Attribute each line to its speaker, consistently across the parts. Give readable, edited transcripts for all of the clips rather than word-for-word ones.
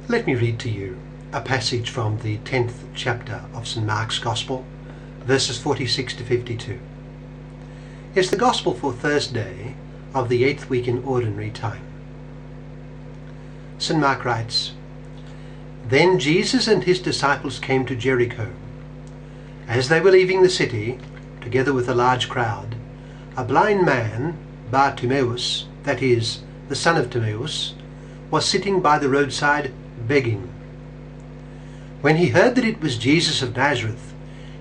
Speaker 1: Let me read to you a passage from the 10th chapter of St. Mark's Gospel, verses 46 to 52. It's the Gospel for Thursday of the 8th week in Ordinary Time. St. Mark writes, "Then Jesus and his disciples came to Jericho. As they were leaving the city, together with a large crowd, a blind man, Bar Timaeus, that is, the son of Timaeus, was sitting by the roadside begging. When he heard that it was Jesus of Nazareth,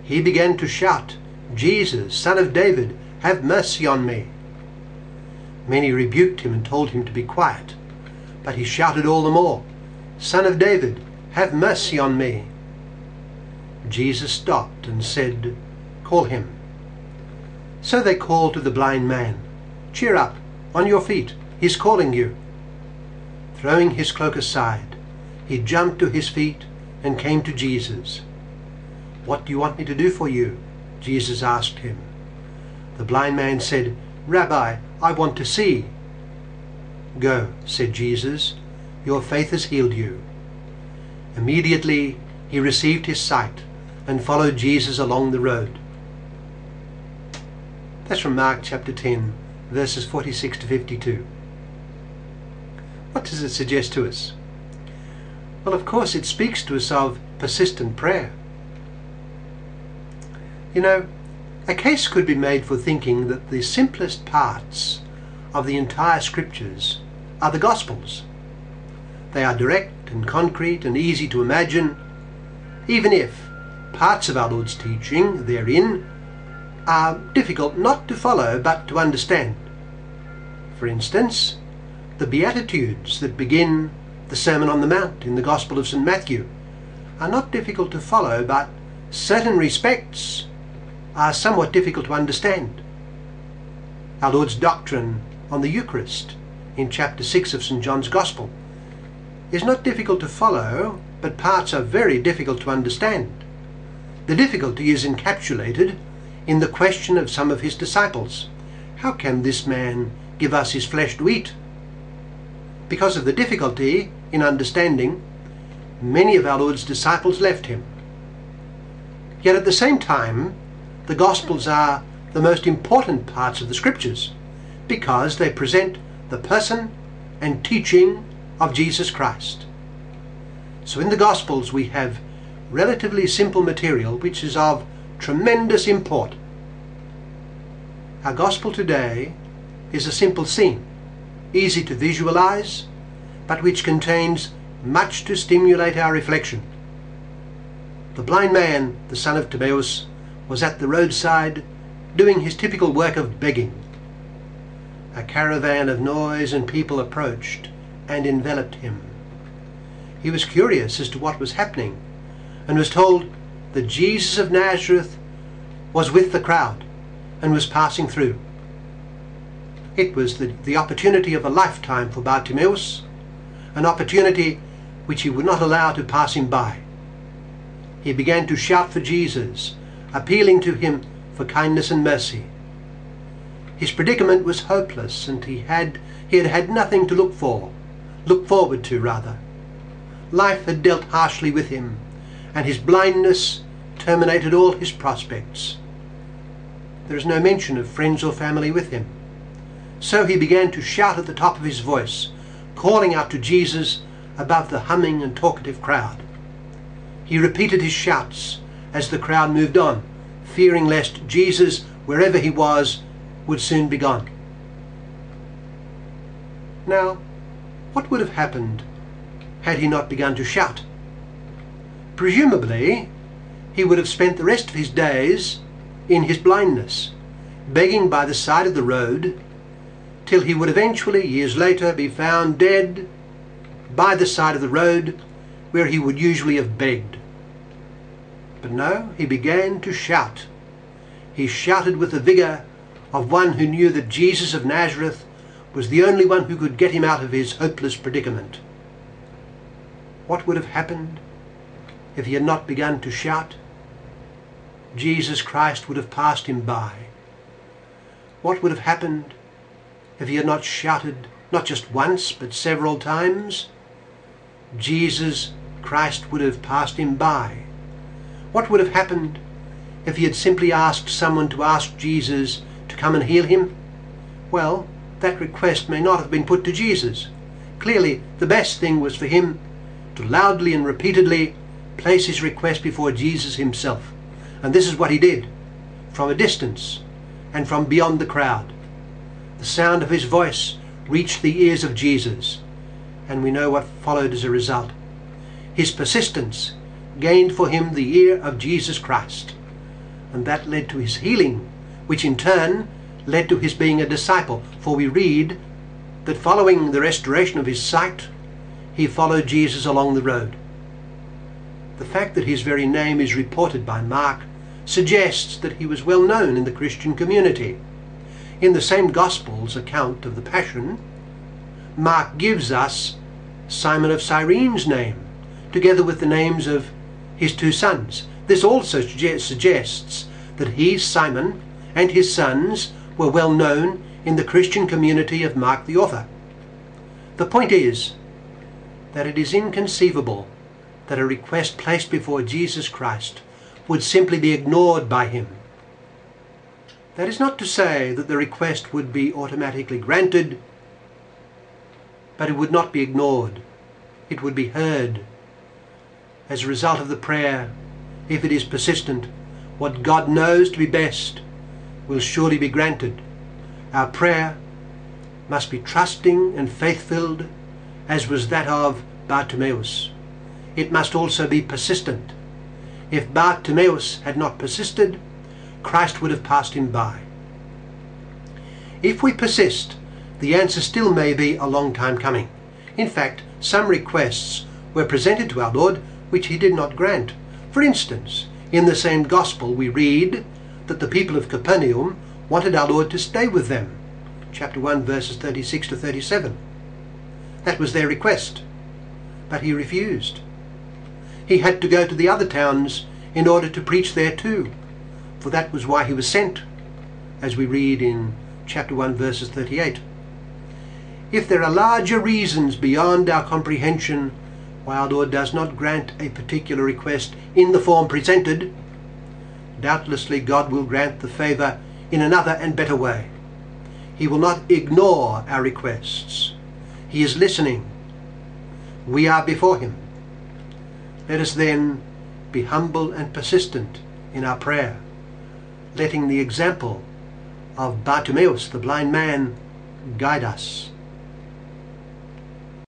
Speaker 1: he began to shout, 'Jesus, Son of David, have mercy on me.' Many rebuked him and told him to be quiet, but he shouted all the more, 'Son of David, have mercy on me.' Jesus stopped and said, 'Call him.' So they called to the blind man, 'Cheer up, on your feet, he's calling you.' Throwing his cloak aside, he jumped to his feet and came to Jesus. 'What do you want me to do for you?' Jesus asked him. The blind man said, 'Rabbi, I want to see.' 'Go,' said Jesus, 'your faith has healed you.' Immediately he received his sight and followed Jesus along the road." That's from Mark chapter 10, verses 46 to 52. What does it suggest to us? Well, of course, it speaks to us of persistent prayer. You know, a case could be made for thinking that the simplest parts of the entire scriptures are the Gospels. They are direct and concrete and easy to imagine, even if parts of our Lord's teaching therein are difficult not to follow but to understand. For instance, the Beatitudes that begin the Sermon on the Mount in the Gospel of St. Matthew are not difficult to follow, but certain respects are somewhat difficult to understand. Our Lord's doctrine on the Eucharist in chapter 6 of St. John's Gospel is not difficult to follow, but parts are very difficult to understand. The difficulty is encapsulated in the question of some of his disciples. How can this man give us his flesh to eat? Because of the difficulty in understanding, many of our Lord's disciples left him. Yet at the same time, the Gospels are the most important parts of the Scriptures because they present the person and teaching of Jesus Christ. So in the Gospels we have relatively simple material which is of tremendous import. Our Gospel today is a simple scene, easy to visualize, but which contains much to stimulate our reflection. The blind man, the son of Timaeus, was at the roadside doing his typical work of begging. A caravan of noise and people approached and enveloped him. He was curious as to what was happening and was told that Jesus of Nazareth was with the crowd and was passing through. It was the opportunity of a lifetime for Bar Timaeus, an opportunity which he would not allow to pass him by. He began to shout for Jesus, appealing to him for kindness and mercy. His predicament was hopeless, and he had had nothing to look forward to rather. Life had dealt harshly with him, and his blindness terminated all his prospects. There is no mention of friends or family with him. So he began to shout at the top of his voice, calling out to Jesus above the humming and talkative crowd. He repeated his shouts as the crowd moved on, fearing lest Jesus, wherever he was, would soon be gone. Now, what would have happened had he not begun to shout? Presumably, he would have spent the rest of his days in his blindness, begging by the side of the road, till he would eventually, years later, be found dead by the side of the road where he would usually have begged. But no, he began to shout. He shouted with the vigor of one who knew that Jesus of Nazareth was the only one who could get him out of his hopeless predicament. What would have happened if he had not begun to shout? Jesus Christ would have passed him by. What would have happened if he had not shouted, not just once, but several times? Jesus Christ would have passed him by. What would have happened if he had simply asked someone to ask Jesus to come and heal him? Well, that request may not have been put to Jesus. Clearly, the best thing was for him to loudly and repeatedly place his request before Jesus himself. And this is what he did, from a distance and from beyond the crowd. The sound of his voice reached the ears of Jesus, and we know what followed as a result. His persistence gained for him the ear of Jesus Christ, and that led to his healing, which in turn led to his being a disciple. For we read that following the restoration of his sight, he followed Jesus along the road. The fact that his very name is reported by Mark suggests that he was well known in the Christian community. In the same Gospel's account of the Passion, Mark gives us Simon of Cyrene's name, together with the names of his two sons. This also suggests that he, Simon, and his sons were well known in the Christian community of Mark the author. The point is that it is inconceivable that a request placed before Jesus Christ would simply be ignored by him. That is not to say that the request would be automatically granted, but it would not be ignored. It would be heard. As a result of the prayer, if it is persistent, what God knows to be best will surely be granted. Our prayer must be trusting and faith-filled, as was that of Bar Timaeus. It must also be persistent. If Bar Timaeus had not persisted, Christ would have passed him by. If we persist, the answer still may be a long time coming. In fact, some requests were presented to our Lord which he did not grant. For instance, in the same Gospel we read that the people of Capernaum wanted our Lord to stay with them. Chapter 1, verses 36 to 37. That was their request, but he refused. He had to go to the other towns in order to preach there too, for that was why he was sent, as we read in chapter 1, verses 38. If there are larger reasons beyond our comprehension why our Lord does not grant a particular request in the form presented, doubtlessly God will grant the favour in another and better way. He will not ignore our requests. He is listening. We are before him. Let us then be humble and persistent in our prayer, letting the example of Bar Timaeus, the blind man, guide us.